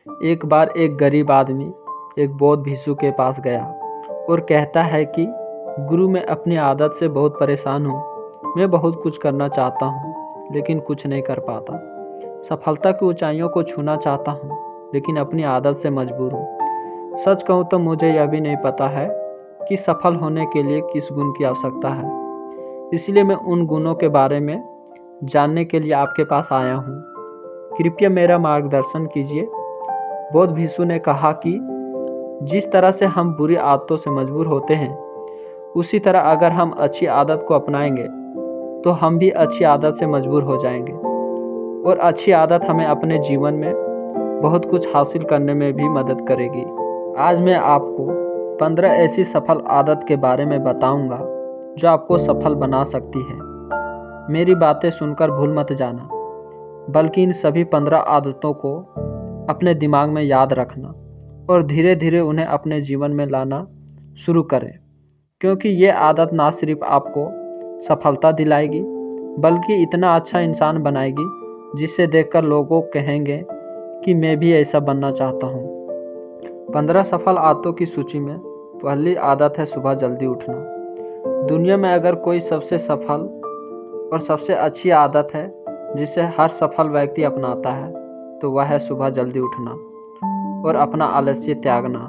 एक बार एक गरीब आदमी एक बौद्ध भिक्षु के पास गया और कहता है कि गुरु, मैं अपनी आदत से बहुत परेशान हूँ। मैं बहुत कुछ करना चाहता हूँ लेकिन कुछ नहीं कर पाता। सफलता की ऊंचाइयों को छूना चाहता हूँ लेकिन अपनी आदत से मजबूर हूँ। सच कहूँ तो मुझे यह भी नहीं पता है कि सफल होने के लिए किस गुण की आवश्यकता है। इसलिए मैं उन गुणों के बारे में जानने के लिए आपके पास आया हूँ। कृपया मेरा मार्गदर्शन कीजिए। बौद्ध भिक्षु ने कहा कि जिस तरह से हम बुरी आदतों से मजबूर होते हैं, उसी तरह अगर हम अच्छी आदत को अपनाएंगे तो हम भी अच्छी आदत से मजबूर हो जाएंगे और अच्छी आदत हमें अपने जीवन में बहुत कुछ हासिल करने में भी मदद करेगी। आज मैं आपको 15 ऐसी सफल आदत के बारे में बताऊंगा जो आपको सफल बना सकती है। मेरी बातें सुनकर भूल मत जाना, बल्कि इन सभी 15 आदतों को अपने दिमाग में याद रखना और धीरे धीरे उन्हें अपने जीवन में लाना शुरू करें, क्योंकि ये आदत ना सिर्फ आपको सफलता दिलाएगी बल्कि इतना अच्छा इंसान बनाएगी जिसे देखकर लोगों कहेंगे कि मैं भी ऐसा बनना चाहता हूँ। 15 सफल आदतों की सूची में पहली आदत है सुबह जल्दी उठना। दुनिया में अगर कोई सबसे सफल और सबसे अच्छी आदत है जिसे हर सफल व्यक्ति अपनाता है तो वह है सुबह जल्दी उठना और अपना आलस्य त्यागना।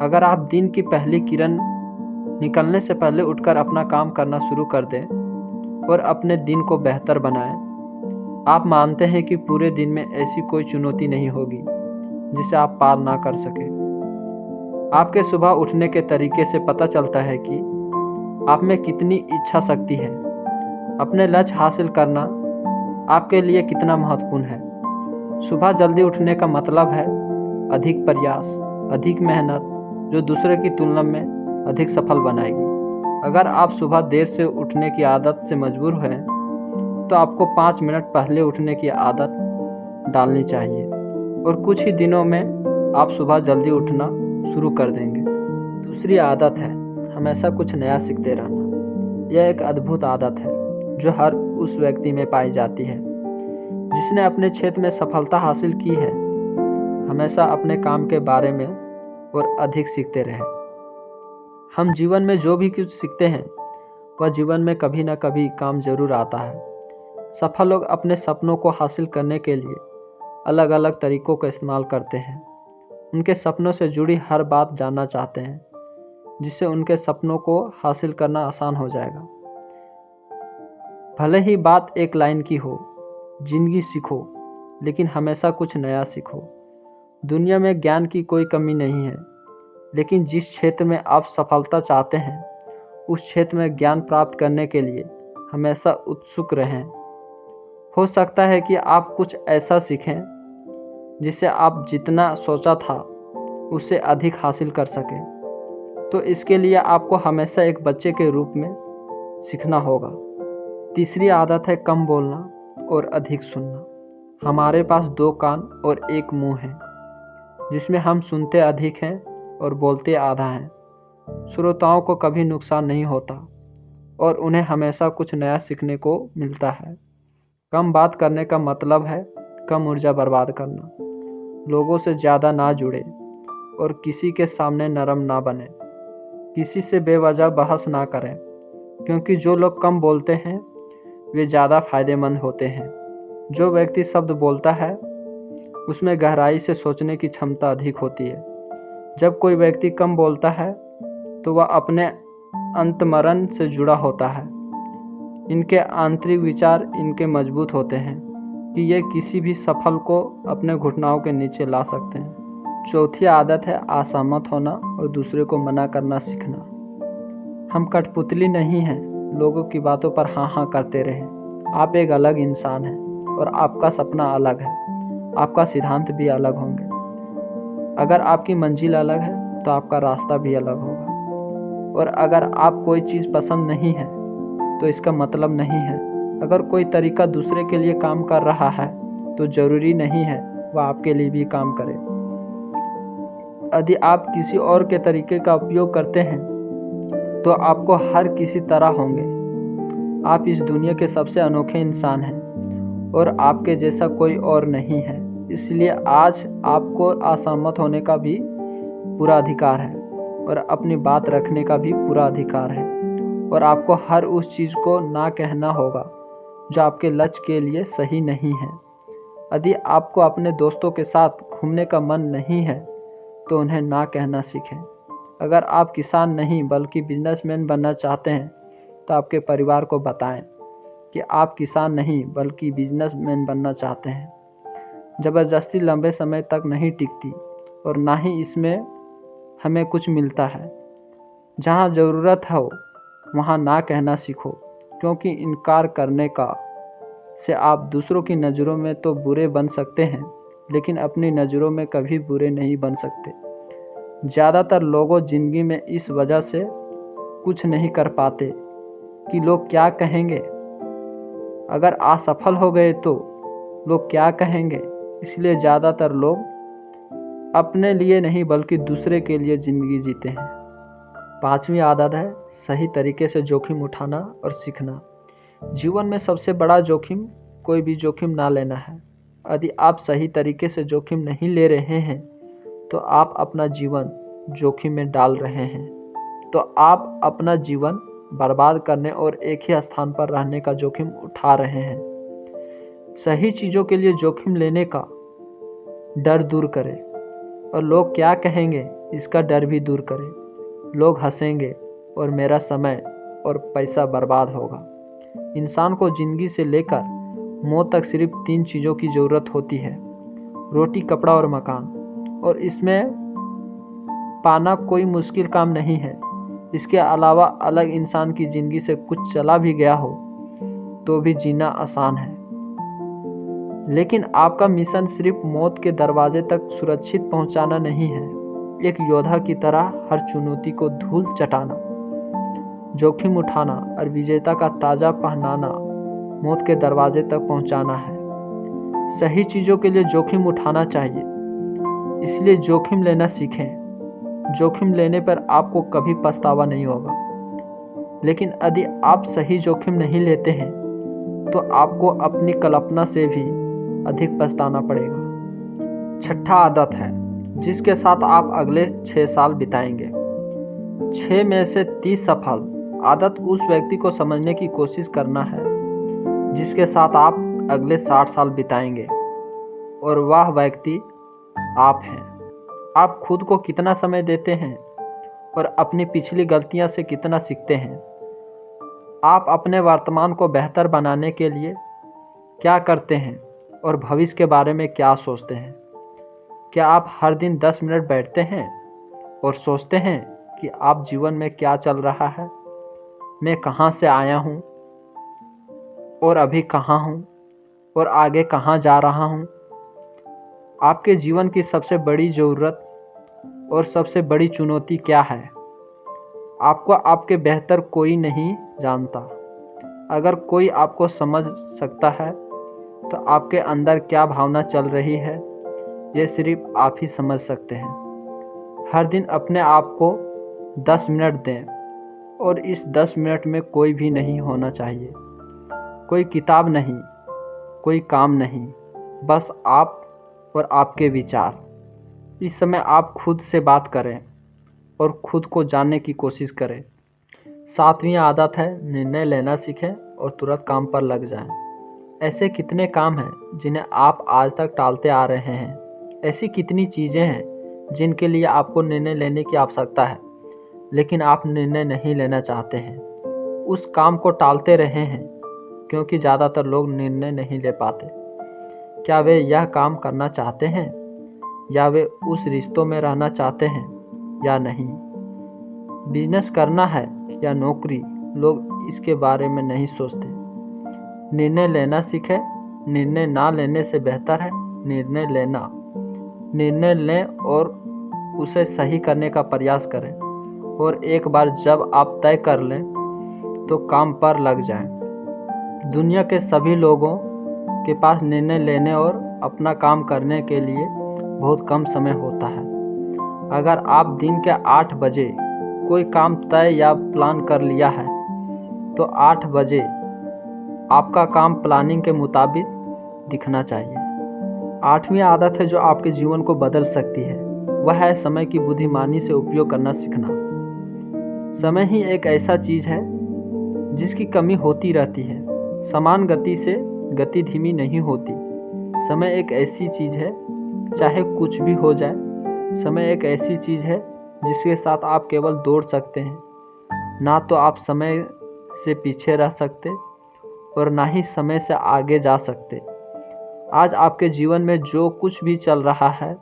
अगर आप दिन की पहली किरण निकलने से पहले उठकर अपना काम करना शुरू कर दें और अपने दिन को बेहतर बनाएं, आप मानते हैं कि पूरे दिन में ऐसी कोई चुनौती नहीं होगी जिसे आप पार ना कर सके। आपके सुबह उठने के तरीके से पता चलता है कि आप में कितनी इच्छा शक्ति है। अपने लक्ष्य हासिल करना आपके लिए कितना महत्वपूर्ण है। सुबह जल्दी उठने का मतलब है अधिक प्रयास, अधिक मेहनत, जो दूसरे की तुलना में अधिक सफल बनाएगी। अगर आप सुबह देर से उठने की आदत से मजबूर हैं तो आपको 5 मिनट पहले उठने की आदत डालनी चाहिए और कुछ ही दिनों में आप सुबह जल्दी उठना शुरू कर देंगे। दूसरी आदत है हमेशा कुछ नया सीखते रहना। यह एक अद्भुत आदत है जो हर उस व्यक्ति में पाई जाती है जिसने अपने क्षेत्र में सफलता हासिल की है। हमेशा अपने काम के बारे में और अधिक सीखते रहें। हम जीवन में जो भी कुछ सीखते हैं वह जीवन में कभी न कभी काम जरूर आता है। सफल लोग अपने सपनों को हासिल करने के लिए अलग अलग तरीकों का इस्तेमाल करते हैं। उनके सपनों से जुड़ी हर बात जानना चाहते हैं जिससे उनके सपनों को हासिल करना आसान हो जाएगा। भले ही बात एक लाइन की हो, जिंदगी सीखो लेकिन हमेशा कुछ नया सीखो। दुनिया में ज्ञान की कोई कमी नहीं है, लेकिन जिस क्षेत्र में आप सफलता चाहते हैं उस क्षेत्र में ज्ञान प्राप्त करने के लिए हमेशा उत्सुक रहें। हो सकता है कि आप कुछ ऐसा सीखें जिससे आप जितना सोचा था उससे अधिक हासिल कर सकें। तो इसके लिए आपको हमेशा एक बच्चे के रूप में सीखना होगा। तीसरी आदत है कम बोलना और अधिक सुनना। हमारे पास 2 कान और 1 मुंह है जिसमें हम सुनते अधिक हैं और बोलते आधा हैं। श्रोताओं को कभी नुकसान नहीं होता और उन्हें हमेशा कुछ नया सीखने को मिलता है। कम बात करने का मतलब है कम ऊर्जा बर्बाद करना। लोगों से ज़्यादा ना जुड़े और किसी के सामने नरम ना बने। किसी से बेवजह बहस ना करें, क्योंकि जो लोग कम बोलते हैं वे ज़्यादा फायदेमंद होते हैं। जो व्यक्ति शब्द बोलता है उसमें गहराई से सोचने की क्षमता अधिक होती है। जब कोई व्यक्ति कम बोलता है तो वह अपने अंतर्मन से जुड़ा होता है। इनके आंतरिक विचार इनके मजबूत होते हैं कि ये किसी भी सफल को अपने घुटनों के नीचे ला सकते हैं। चौथी आदत है असहमत होना और दूसरे को मना करना सीखना। हम कठपुतली नहीं हैं, लोगों की बातों पर हाँ हाँ करते रहें। आप एक अलग इंसान हैं और आपका सपना अलग है। आपका सिद्धांत भी अलग होंगे। अगर आपकी मंजिल अलग है तो आपका रास्ता भी अलग होगा। और अगर आप कोई चीज़ पसंद नहीं है तो इसका मतलब नहीं है अगर कोई तरीका दूसरे के लिए काम कर रहा है तो ज़रूरी नहीं है वह आपके लिए भी काम करे। यदि आप किसी और के तरीके का उपयोग करते हैं तो आपको हर किसी तरह होंगे। आप इस दुनिया के सबसे अनोखे इंसान हैं और आपके जैसा कोई और नहीं है। इसलिए आज आपको असहमत होने का भी पूरा अधिकार है और अपनी बात रखने का भी पूरा अधिकार है। और आपको हर उस चीज़ को ना कहना होगा जो आपके लक्ष्य के लिए सही नहीं है। यदि आपको अपने दोस्तों के साथ घूमने का मन नहीं है तो उन्हें ना कहना सीखें। अगर आप किसान नहीं बल्कि बिजनेसमैन बनना चाहते हैं तो आपके परिवार को बताएं कि आप किसान नहीं बल्कि बिजनेसमैन बनना चाहते हैं। ज़बरदस्ती लंबे समय तक नहीं टिकती और ना ही इसमें हमें कुछ मिलता है। जहाँ ज़रूरत हो वहाँ ना कहना सीखो, क्योंकि इनकार करने का से आप दूसरों की नज़रों में तो बुरे बन सकते हैं लेकिन अपनी नज़रों में कभी बुरे नहीं बन सकते। ज़्यादातर लोगों ज़िंदगी में इस वजह से कुछ नहीं कर पाते कि लोग क्या कहेंगे। अगर असफल हो गए तो लोग क्या कहेंगे, इसलिए ज़्यादातर लोग अपने लिए नहीं बल्कि दूसरे के लिए ज़िंदगी जीते हैं। 5वीं आदत है सही तरीके से जोखिम उठाना और सीखना। जीवन में सबसे बड़ा जोखिम कोई भी जोखिम ना लेना है। यदि आप सही तरीके से जोखिम नहीं ले रहे हैं तो आप अपना जीवन जोखिम में डाल रहे हैं। तो आप अपना जीवन बर्बाद करने और एक ही स्थान पर रहने का जोखिम उठा रहे हैं। सही चीज़ों के लिए जोखिम लेने का डर दूर करें और लोग क्या कहेंगे इसका डर भी दूर करें। लोग हंसेंगे और मेरा समय और पैसा बर्बाद होगा। इंसान को ज़िंदगी से लेकर मौत तक सिर्फ 3 चीज़ों की ज़रूरत होती है, रोटी, कपड़ा और मकान। और इसमें पाना कोई मुश्किल काम नहीं है। इसके अलावा अलग इंसान की ज़िंदगी से कुछ चला भी गया हो तो भी जीना आसान है। लेकिन आपका मिशन सिर्फ मौत के दरवाजे तक सुरक्षित पहुंचाना नहीं है। एक योद्धा की तरह हर चुनौती को धूल चटाना, जोखिम उठाना और विजेता का ताजा पहनाना मौत के दरवाजे तक पहुंचाना है। सही चीज़ों के लिए जोखिम उठाना चाहिए, इसलिए जोखिम लेना सीखें। जोखिम लेने पर आपको कभी पछतावा नहीं होगा। लेकिन यदि आप सही जोखिम नहीं लेते हैं तो आपको अपनी कल्पना से भी अधिक पछताना पड़ेगा। 6ठा आदत है जिसके साथ आप अगले 6 साल बिताएंगे। 6 में से 30 सफल आदत उस व्यक्ति को समझने की कोशिश करना है जिसके साथ आप अगले 60 साल बिताएंगे, और वह व्यक्ति आप हैं। आप खुद को कितना समय देते हैं और अपनी पिछली गलतियां से कितना सीखते हैं। आप अपने वर्तमान को बेहतर बनाने के लिए क्या करते हैं और भविष्य के बारे में क्या सोचते हैं। क्या आप हर दिन 10 मिनट बैठते हैं और सोचते हैं कि आप जीवन में क्या चल रहा है, मैं कहाँ से आया हूँ और अभी कहाँ हूँ और आगे कहाँ जा रहा हूँ। आपके जीवन की सबसे बड़ी ज़रूरत और सबसे बड़ी चुनौती क्या है। आपको आपके बेहतर कोई नहीं जानता। अगर कोई आपको समझ सकता है तो आपके अंदर क्या भावना चल रही है ये सिर्फ आप ही समझ सकते हैं। हर दिन अपने आप को 10 मिनट दें और इस 10 मिनट में कोई भी नहीं होना चाहिए। कोई किताब नहीं, कोई काम नहीं, बस आप और आपके विचार। इस समय आप खुद से बात करें और खुद को जानने की कोशिश करें। 7वीं आदत है निर्णय लेना सीखें और तुरंत काम पर लग जाएं। ऐसे कितने काम हैं जिन्हें आप आज तक टालते आ रहे हैं। ऐसी कितनी चीज़ें हैं जिनके लिए आपको निर्णय लेने की आवश्यकता है लेकिन आप निर्णय नहीं लेना चाहते हैं। उस काम को टालते रहे हैं क्योंकि ज़्यादातर लोग निर्णय नहीं ले पाते। क्या वे यह काम करना चाहते हैं या वे उस रिश्तों में रहना चाहते हैं या नहीं। बिजनेस करना है या नौकरी, लोग इसके बारे में नहीं सोचते। निर्णय लेना सीखें। निर्णय ना लेने से बेहतर है निर्णय लेना। निर्णय लें और उसे सही करने का प्रयास करें, और एक बार जब आप तय कर लें तो काम पर लग जाएं। दुनिया के सभी लोगों के पास निर्णय लेने और अपना काम करने के लिए बहुत कम समय होता है। अगर आप दिन के 8 बजे कोई काम तय या प्लान कर लिया है तो 8 बजे आपका काम प्लानिंग के मुताबिक दिखना चाहिए। आठवीं आदत है जो आपके जीवन को बदल सकती है, वह है समय की बुद्धिमानी से उपयोग करना सीखना। समय ही एक ऐसा चीज है जिसकी कमी होती रहती है। समान गति से गति धीमी नहीं होती। समय एक ऐसी चीज है, चाहे कुछ भी हो जाए, समय एक ऐसी चीज है जिसके साथ आप केवल दौड़ सकते हैं। ना तो आप समय से पीछे रह सकते और ना ही समय से आगे जा सकते। आज आपके जीवन में जो कुछ भी चल रहा है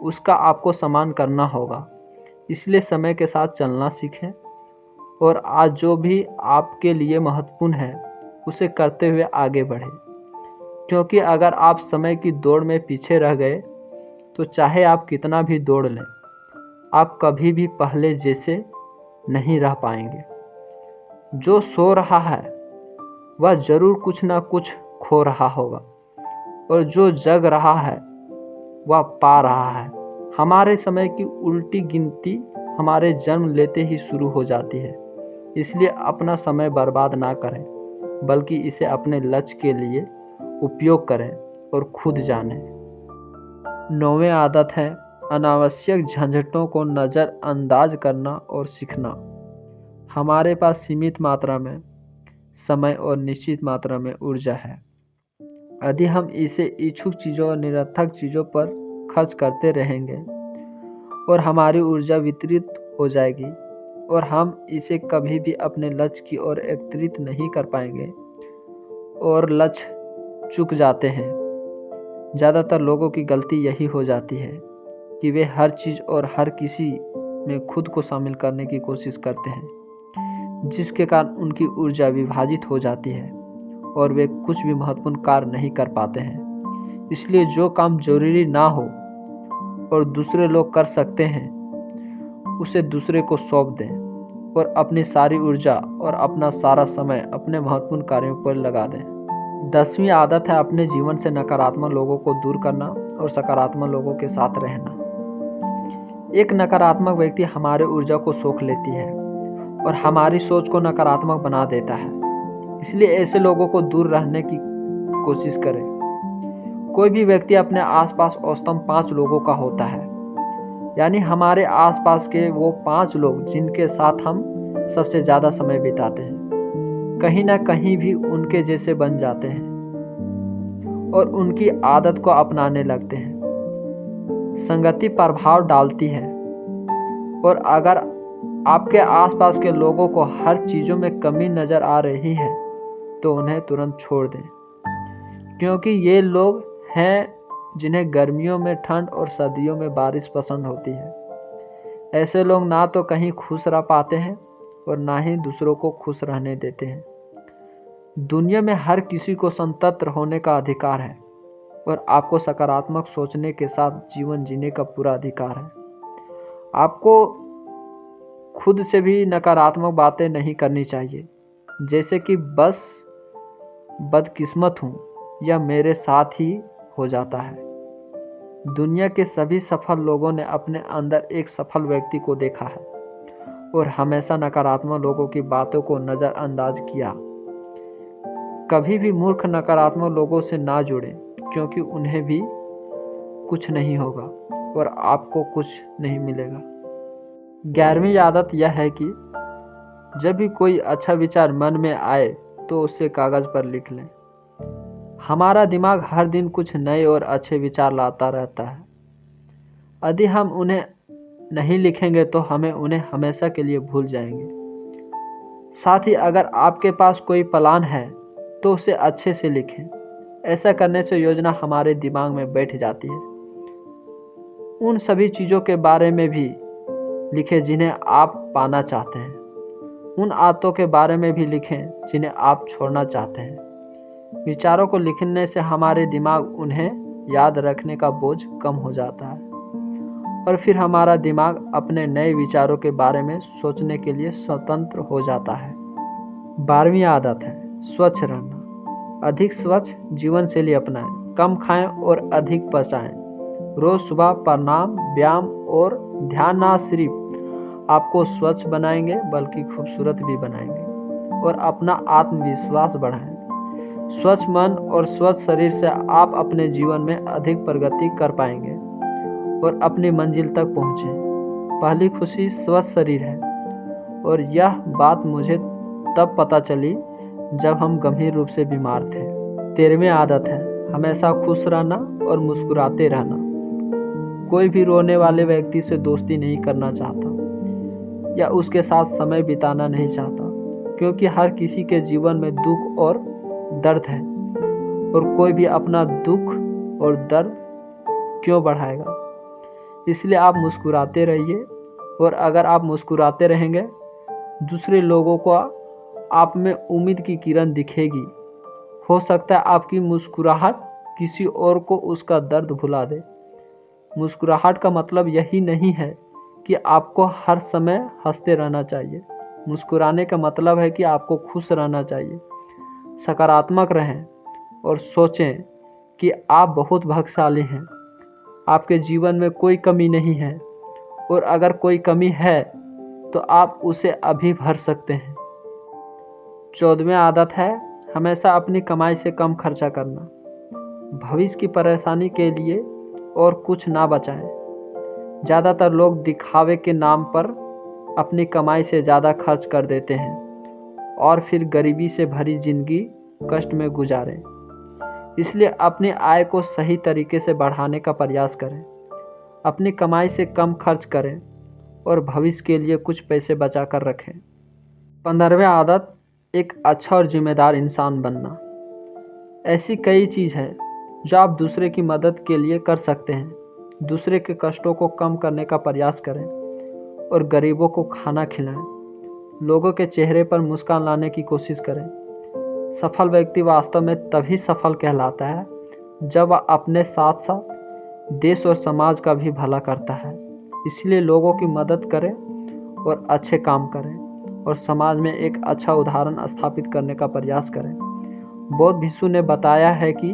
उसका आपको सम्मान करना होगा। इसलिए समय के साथ चलना सीखें और आज जो भी आपके लिए महत्वपूर्ण है उसे करते हुए आगे बढ़ें। क्योंकि अगर आप समय की दौड़ में पीछे रह गए तो चाहे आप कितना भी दौड़ लें, आप कभी भी पहले जैसे नहीं रह पाएंगे। जो सो रहा है वह जरूर कुछ ना कुछ खो रहा होगा और जो जग रहा है वह पा रहा है। हमारे समय की उल्टी गिनती हमारे जन्म लेते ही शुरू हो जाती है। इसलिए अपना समय बर्बाद ना करें, बल्कि इसे अपने लक्ष्य के लिए उपयोग करें और खुद जानें। 9वीं आदत है अनावश्यक झंझटों को नज़रअंदाज करना और सीखना। हमारे पास सीमित मात्रा में समय और निश्चित मात्रा में ऊर्जा है। यदि हम इसे इच्छुक चीज़ों और निरर्थक चीज़ों पर खर्च करते रहेंगे और हमारी ऊर्जा वितरित हो जाएगी और हम इसे कभी भी अपने लक्ष्य की ओर एकत्रित नहीं कर पाएंगे और लक्ष्य चूक जाते हैं। ज़्यादातर लोगों की गलती यही हो जाती है कि वे हर चीज़ और हर किसी में खुद को शामिल करने की कोशिश करते हैं, जिसके कारण उनकी ऊर्जा विभाजित हो जाती है और वे कुछ भी महत्वपूर्ण कार्य नहीं कर पाते हैं। इसलिए जो काम जरूरी ना हो और दूसरे लोग कर सकते हैं उसे दूसरे को सौंप दें और अपनी सारी ऊर्जा और अपना सारा समय अपने महत्वपूर्ण कार्यों पर लगा दें। 10वीं आदत है अपने जीवन से नकारात्मक लोगों को दूर करना और सकारात्मक लोगों के साथ रहना। एक नकारात्मक व्यक्ति हमारे ऊर्जा को सोख लेती है और हमारी सोच को नकारात्मक बना देता है। इसलिए ऐसे लोगों को दूर रहने की कोशिश करें। कोई भी व्यक्ति अपने आसपास औसतन 5 लोगों का होता है, यानी हमारे आसपास के वो 5 लोग जिनके साथ हम सबसे ज़्यादा समय बिताते हैं, कहीं ना कहीं भी उनके जैसे बन जाते हैं और उनकी आदत को अपनाने लगते हैं। संगति प्रभाव डालती है और अगर आपके आसपास के लोगों को हर चीज़ों में कमी नज़र आ रही है तो उन्हें तुरंत छोड़ दें, क्योंकि ये लोग हैं जिन्हें गर्मियों में ठंड और सर्दियों में बारिश पसंद होती है। ऐसे लोग ना तो कहीं खुश रह पाते हैं और ना ही दूसरों को खुश रहने देते हैं। दुनिया में हर किसी को स्वतंत्र होने का अधिकार है और आपको सकारात्मक सोचने के साथ जीवन जीने का पूरा अधिकार है। आपको खुद से भी नकारात्मक बातें नहीं करनी चाहिए, जैसे कि बस बदकिस्मत हूँ या मेरे साथ ही हो जाता है। दुनिया के सभी सफल लोगों ने अपने अंदर एक सफल व्यक्ति को देखा है और हमेशा नकारात्मक लोगों की बातों को नज़रअंदाज किया। कभी भी मूर्ख नकारात्मक लोगों से ना जुड़ें, क्योंकि उन्हें भी कुछ नहीं होगा और आपको कुछ नहीं मिलेगा। 11वीं आदत यह है कि जब भी कोई अच्छा विचार मन में आए तो उसे कागज़ पर लिख लें। हमारा दिमाग हर दिन कुछ नए और अच्छे विचार लाता रहता है। यदि हम उन्हें नहीं लिखेंगे तो हमें उन्हें हमेशा के लिए भूल जाएंगे। साथ ही अगर आपके पास कोई प्लान है तो उसे अच्छे से लिखें। ऐसा करने से योजना हमारे दिमाग में बैठ जाती है। उन सभी चीज़ों के बारे में भी लिखें जिन्हें आप पाना चाहते हैं। उन आदतों के बारे में भी लिखें जिन्हें आप छोड़ना चाहते हैं। विचारों को लिखने से हमारे दिमाग उन्हें याद रखने का बोझ कम हो जाता है और फिर हमारा दिमाग अपने नए विचारों के बारे में सोचने के लिए स्वतंत्र हो जाता है। 12वीं आदत है स्वच्छ रहना। अधिक स्वच्छ जीवन शैली अपनाएं। कम खाएं और अधिक पचाएं। रोज सुबह प्रणाम, व्यायाम और ध्यान ना सिर्फ आपको स्वच्छ बनाएंगे बल्कि खूबसूरत भी बनाएंगे और अपना आत्मविश्वास बढ़ाएं। स्वच्छ मन और स्वच्छ शरीर से आप अपने जीवन में अधिक प्रगति कर पाएंगे और अपनी मंजिल तक पहुँचें। पहली खुशी स्वस्थ शरीर है और यह बात मुझे तब पता चली जब हम गंभीर रूप से बीमार थे। 13वीं आदत है हमेशा खुश रहना और मुस्कुराते रहना। कोई भी रोने वाले व्यक्ति से दोस्ती नहीं करना चाहता या उसके साथ समय बिताना नहीं चाहता, क्योंकि हर किसी के जीवन में दुख और दर्द है और कोई भी अपना दुख और दर्द क्यों बढ़ाएगा। इसलिए आप मुस्कुराते रहिए और अगर आप मुस्कुराते रहेंगे दूसरे लोगों को आप में उम्मीद की किरण दिखेगी। हो सकता है आपकी मुस्कुराहट किसी और को उसका दर्द भुला दे। मुस्कुराहट का मतलब यही नहीं है कि आपको हर समय हंसते रहना चाहिए। मुस्कुराने का मतलब है कि आपको खुश रहना चाहिए। सकारात्मक रहें और सोचें कि आप बहुत भाग्यशाली हैं। आपके जीवन में कोई कमी नहीं है और अगर कोई कमी है तो आप उसे अभी भर सकते हैं। 14वीं आदत है हमेशा अपनी कमाई से कम खर्चा करना। भविष्य की परेशानी के लिए और कुछ ना बचाएं। ज़्यादातर लोग दिखावे के नाम पर अपनी कमाई से ज़्यादा खर्च कर देते हैं और फिर गरीबी से भरी जिंदगी कष्ट में गुजारें। इसलिए अपनी आय को सही तरीके से बढ़ाने का प्रयास करें। अपनी कमाई से कम खर्च करें और भविष्य के लिए कुछ पैसे बचा कर रखें। 15वीं आदत एक अच्छा और जिम्मेदार इंसान बनना। ऐसी कई चीज़ है जो आप दूसरे की मदद के लिए कर सकते हैं। दूसरे के कष्टों को कम करने का प्रयास करें और गरीबों को खाना खिलाएं। लोगों के चेहरे पर मुस्कान लाने की कोशिश करें। सफल व्यक्ति वास्तव में तभी सफल कहलाता है जब वह अपने साथ साथ देश और समाज का भी भला करता है। इसलिए लोगों की मदद करें और अच्छे काम करें और समाज में एक अच्छा उदाहरण स्थापित करने का प्रयास करें। बौद्ध भिक्षु ने बताया है कि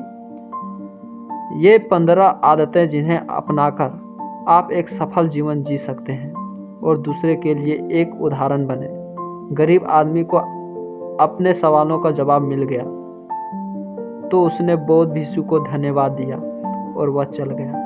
ये 15 आदतें जिन्हें अपनाकर आप एक सफल जीवन जी सकते हैं और दूसरे के लिए एक उदाहरण बने। गरीब आदमी को अपने सवालों का जवाब मिल गया तो उसने बौद्ध भिक्षु को धन्यवाद दिया और वह चल गया।